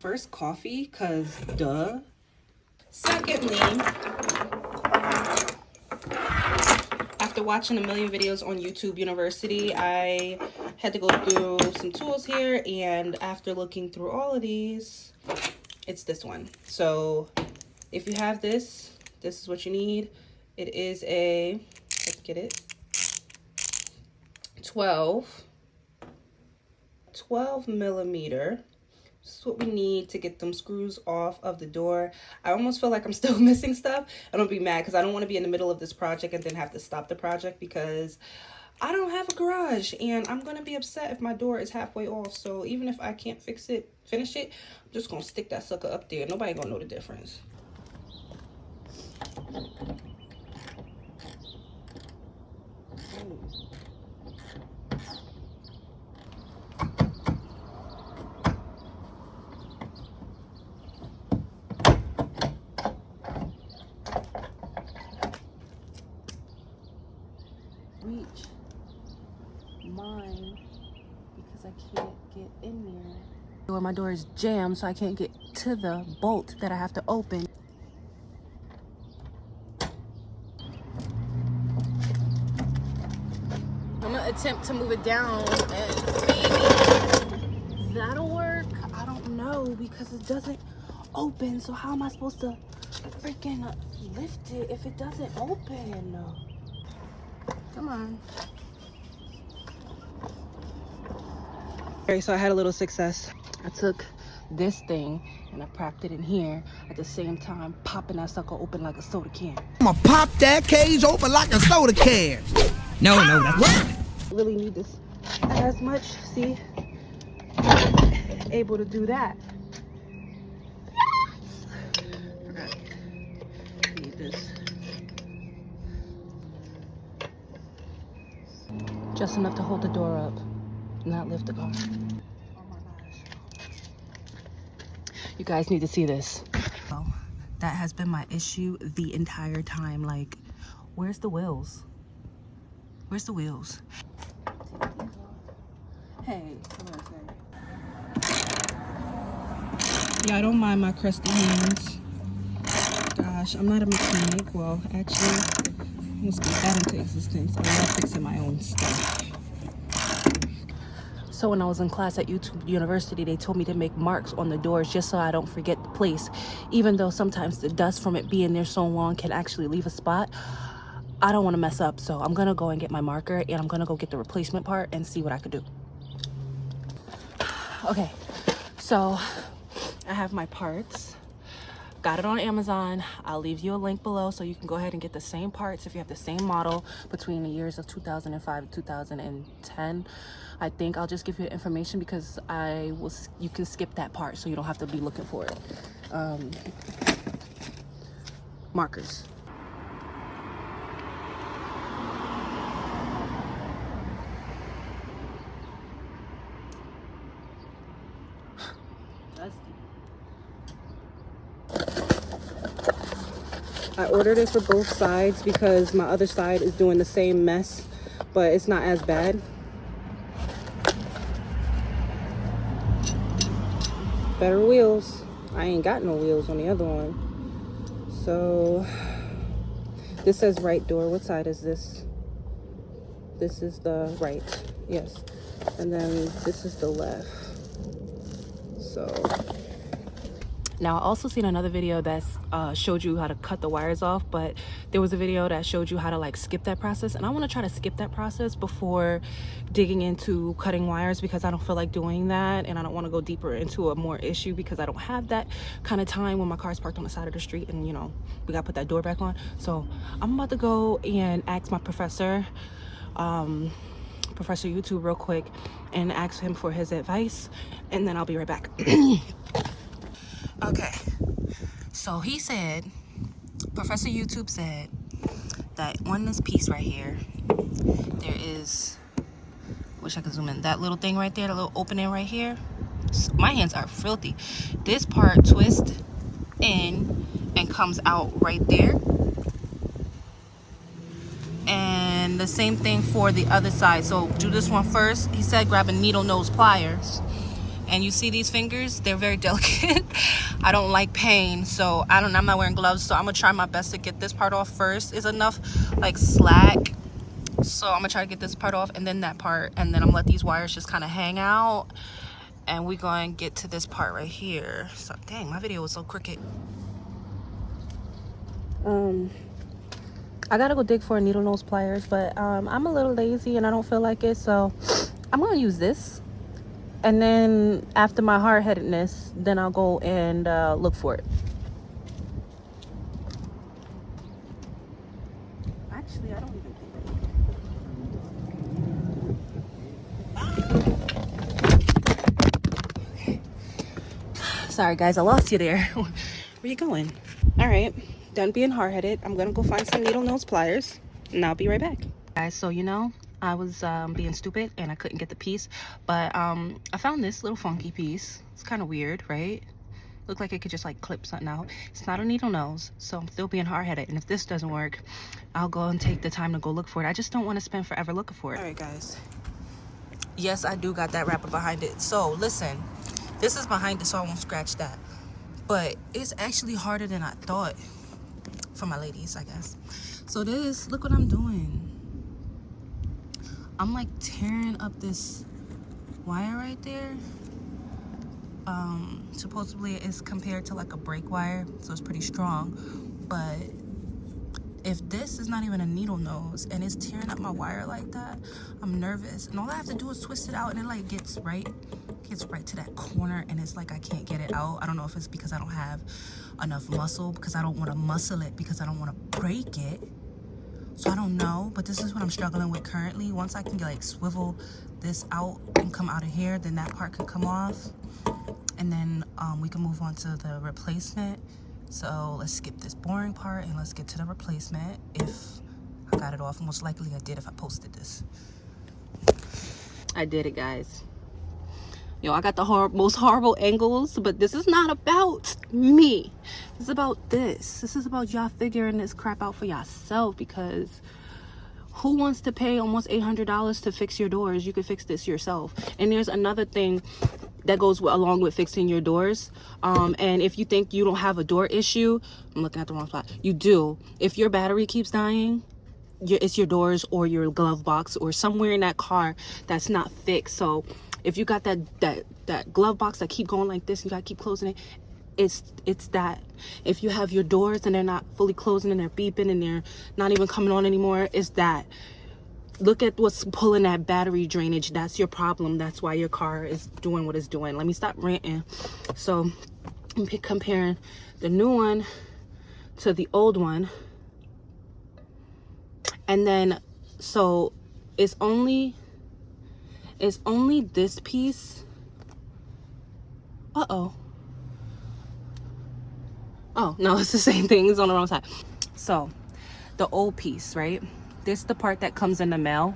First, coffee, because duh. Secondly, after watching a million videos on YouTube University, I had to go through some tools here, and after looking through all of these, it's this one. So if you have this, this is what you need. It is a, let's get it, 12 millimeter. This is what we need to get them screws off of the door. I almost feel like I'm still missing stuff. I don't be mad because I don't want to be in the middle of this project and then have to stop the project because I don't have a garage and I'm going to be upset if my door is halfway off. So even if I can't fix it, finish it, I'm just going to stick that sucker up there. Nobody going to know the difference. Reach mine because I can't get in there. My door is jammed, so I can't get to the bolt that I have to open. I'm gonna attempt to move it down and maybe that'll work. I don't know because it doesn't open. So how am I supposed to freaking lift it if it doesn't open? Come on. Okay, so I had a little success. I took this thing and I propped it in here at the same time, popping that sucker open like a soda can. I'm gonna pop that cage open like a soda can. No, that's what? I really need this as much. See? Able to do that. Forgot. Need this. Just enough to hold the door up, not lift the car. Oh my gosh. You guys need to see this. Oh, that has been my issue the entire time. Like, where's the wheels? Where's the wheels? Hey, what do I say? Yeah, I don't mind my crusty hands. Gosh, I'm not a mechanic. Well, actually, let's get that into existence. I love fixing my own stuff. So when I was in class at YouTube University, they told me to make marks on the doors just so I don't forget the place. Even though sometimes the dust from it being there so long can actually leave a spot, I don't want to mess up. So I'm going to go and get my marker and I'm going to go get the replacement part and see what I could do. Okay, so I have my parts. Got it on Amazon. I'll leave you a link below so you can go ahead and get the same parts if you have the same model between the years of 2005 and 2010. I think I'll just give you information because you can skip that part so you don't have to be looking for it. Markers. I ordered it for both sides because my other side is doing the same mess, but it's not as bad. Better wheels. I ain't got no wheels on the other one. So this says right door. What side is this? This is the right. Yes. And then this is the left. So now I also seen another video that showed you how to cut the wires off, but there was a video that showed you how to like skip that process, and I want to try to skip that process before digging into cutting wires because I don't feel like doing that, and I don't want to go deeper into a more issue because I don't have that kind of time when my car's parked on the side of the street and, you know, we got to put that door back on. So I'm about to go and ask my professor YouTube real quick and ask him for his advice, and then I'll be right back. Okay, so he said, Professor YouTube said that on this piece right here, there is, wish I could zoom in, that little thing right there, the little opening right here. My hands are filthy. This part twists in and comes out right there. And the same thing for the other side. So do this one first. He said grab a needle nose pliers And you see these fingers, they're very delicate. I don't like pain, so I'm not wearing gloves, so I'm gonna try my best to get this part off first. Is enough like slack, so I'm gonna try to get this part off and then that part, and then I'm gonna let these wires just kind of hang out, and we're going to get to this part right here. So dang, my video was so crooked. I gotta go dig for a needle nose pliers, but I'm a little lazy and I don't feel like it, so I'm gonna use this. And then after my hard-headedness, then I'll go and look for it. Actually, I don't even think sorry guys, I lost you there. Where you going? All right, done being hard-headed. I'm gonna go find some needle nose pliers and I'll be right back. Guys, so you know, I was being stupid and I couldn't get the piece, but I found this little funky piece. It's kind of weird, right? Looked like it could just like clip something out. It's not a needle nose, so I'm still being hard-headed, and if this doesn't work, I'll go and take the time to go look for it. I just don't want to spend forever looking for it. All right guys, yes, I do got that wrapper behind it. So listen, this is behind it so I won't scratch that, but it's actually harder than I thought for my ladies, I guess. So this, look what I'm doing. I'm like tearing up this wire right there. Supposedly it's compared to like a brake wire, so it's pretty strong, but if this is not even a needle nose and it's tearing up my wire like that, I'm nervous, and all I have to do is twist it out and it like gets right to that corner, and it's like I can't get it out. I don't know if it's because I don't have enough muscle, because I don't want to muscle it, because I don't want to break it. So I don't know, but this is what I'm struggling with currently. Once I can like swivel this out and come out of here, then that part can come off, and then we can move on to the replacement. So let's skip this boring part and let's get to the replacement. If I got it off, most likely I did if I posted this. I did it, guys. Yo, I got the most horrible angles, but this is not about me. This is about this. This is about y'all figuring this crap out for yourself, because who wants to pay almost $800 to fix your doors? You could fix this yourself. And there's another thing that goes along with fixing your doors. And if you think you don't have a door issue, I'm looking at the wrong spot. You do. If your battery keeps dying, it's your doors or your glove box or somewhere in that car that's not fixed. So if you got that glove box that keep going like this and you gotta keep closing it, it's that. If you have your doors and they're not fully closing and they're beeping and they're not even coming on anymore, it's that. Look at what's pulling that battery drainage. That's your problem. That's why your car is doing what it's doing. Let me stop ranting. So I'm comparing the new one to the old one, and then so it's only this piece. Oh no, it's the same thing. It's on the wrong side. So the old piece, right? This is the part that comes in the mail,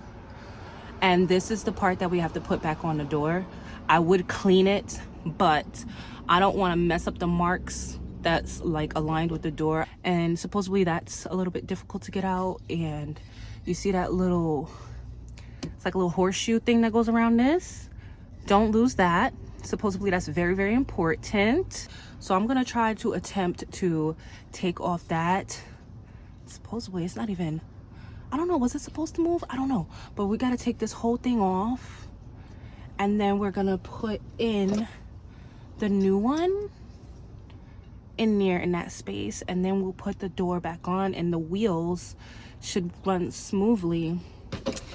and this is the part that we have to put back on the door. I would clean it, but I don't want to mess up the marks that's like aligned with the door, and supposedly that's a little bit difficult to get out. And you see that little, it's like a little horseshoe thing that goes around this. Don't lose that. Supposedly that's very, very important. So I'm gonna try to attempt to take off that. Supposedly it's not even, I don't know, was it supposed to move? I don't know, but we got to take this whole thing off, and then we're gonna put in the new one in there in that space, and then we'll put the door back on, and the wheels should run smoothly,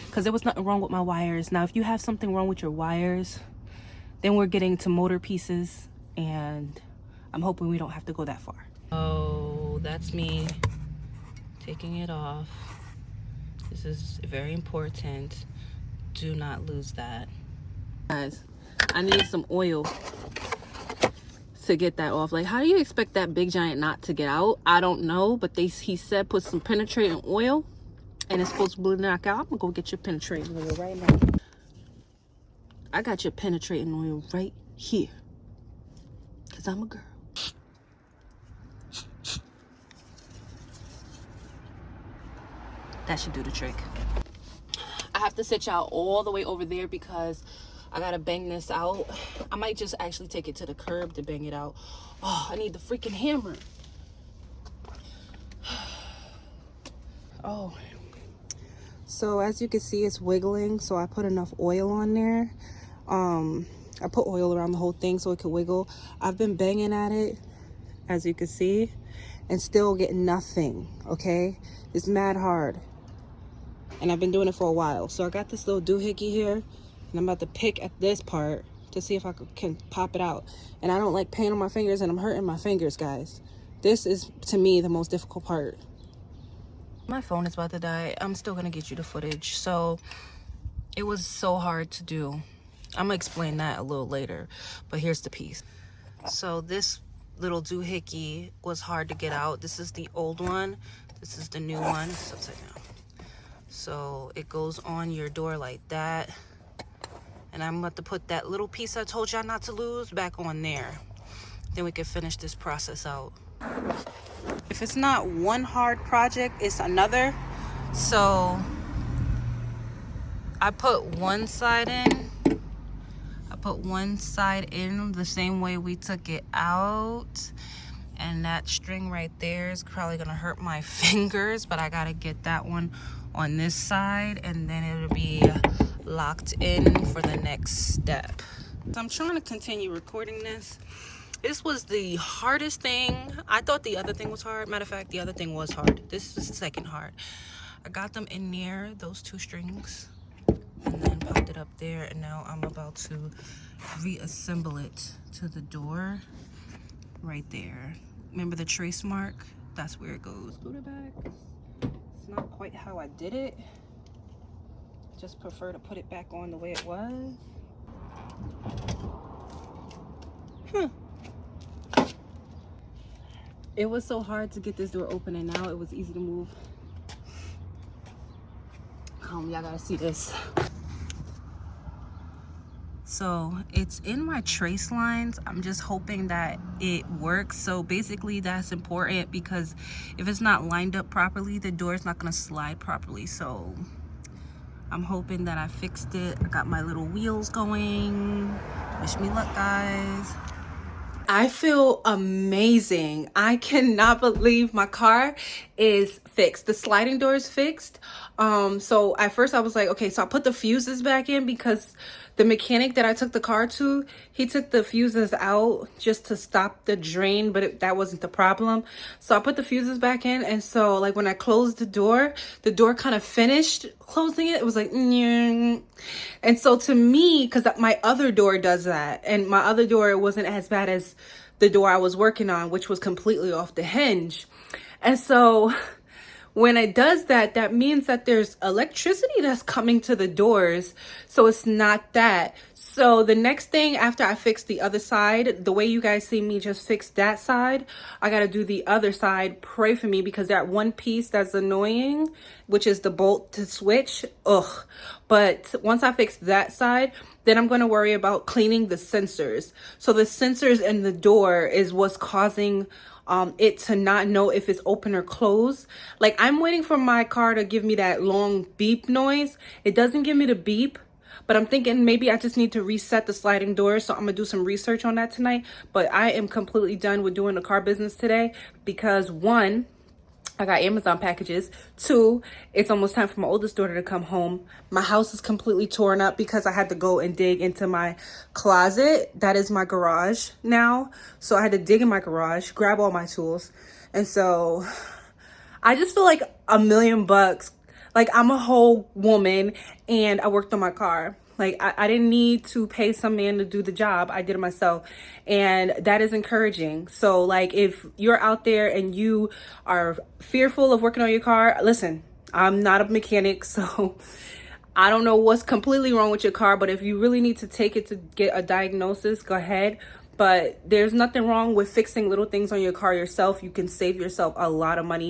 because there was nothing wrong with my wires. Now if you have something wrong with your wires, then we're getting to motor pieces, and I'm hoping we don't have to go that far. Oh, that's me taking it off. This is very important. Do not lose that. Guys, I need some oil to get that off. Like, how do you expect that big giant knot to get out? I don't know, but he said put some penetrating oil and it's supposed to knock out. I'm gonna go get your penetrating oil right now. I got your penetrating oil right here, because I'm a girl. That should do the trick. I have to sit y'all all the way over there because I gotta bang this out. I might just actually take it to the curb to bang it out. Oh, I need the freaking hammer. Oh, so as you can see, it's wiggling, so I put enough oil on there. I put oil around the whole thing so it could wiggle. I've been banging at it, as you can see, and still getting nothing. Okay, it's mad hard, and I've been doing it for a while. So I got this little doohickey here, and I'm about to pick at this part to see if I can pop it out. And I don't like pain on my fingers, and I'm hurting my fingers, guys. This is, to me, the most difficult part. My phone is about to die. I'm still gonna get you the footage. So it was so hard to do. I'm gonna explain that a little later, but here's the piece. So this little doohickey was hard to get out. This is the old one. This is the new one. It's upside down. So it goes on your door like that. And I'm about to put that little piece I told y'all not to lose back on there. Then we can finish this process out. If it's not one hard project, it's another. So I put one side in. I put one side in the same way we took it out. And that string right there is probably gonna hurt my fingers, but I gotta get that one on this side, and then it'll be locked in for the next step. So I'm trying to continue recording this. This was the hardest thing. I thought the other thing was hard. Matter of fact, the other thing was hard. This is the second hard. I got them in there, those two strings, and then popped it up there, and now I'm about to reassemble it to the door right there. Remember the trace mark? That's where it goes. Put it back. It's not quite how I did it. Just prefer to put it back on the way it was. It was so hard to get this door open, and now it was easy to move. Y'all gotta see this. So it's in my trace lines. I'm just hoping that it works. So basically that's important, because if it's not lined up properly, the door is not gonna slide properly. So I'm hoping that I fixed it. I got my little wheels going. Wish me luck, guys. I feel amazing. I cannot believe my car is fixed. The sliding door is fixed. So at first I was like, okay, so I put the fuses back in, because the mechanic that I took the car to, he took the fuses out just to stop the drain, but that wasn't the problem. So I put the fuses back in, and so like when I closed the door kind of finished closing it. It was like, nyeh. And so to me, because my other door does that, and my other door, it wasn't as bad as the door I was working on, which was completely off the hinge. And so when it does that, that means that there's electricity that's coming to the doors. So it's not that. So the next thing after I fix the other side, the way you guys see me just fix that side, I got to do the other side. Pray for me, because that one piece that's annoying, which is the bolt to switch. Ugh. But once I fix that side, then I'm going to worry about cleaning the sensors. So the sensors in the door is what's causing it to not know if it's open or closed. Like, I'm waiting for my car to give me that long beep noise. It doesn't give me the beep, but I'm thinking maybe I just need to reset the sliding door. So I'm gonna do some research on that tonight. But I am completely done with doing the car business today, because one, I got Amazon packages. Two, it's almost time for my oldest daughter to come home. My house is completely torn up because I had to go and dig into my closet. That is my garage now. So I had to dig in my garage, grab all my tools. And so I just feel like $1,000,000. Like, I'm a whole woman and I worked on my car. Like, I didn't need to pay some man to do the job. I did it myself. And that is encouraging. So, like, if you're out there and you are fearful of working on your car, listen, I'm not a mechanic, so I don't know what's completely wrong with your car. But if you really need to take it to get a diagnosis, go ahead. But there's nothing wrong with fixing little things on your car yourself. You can save yourself a lot of money.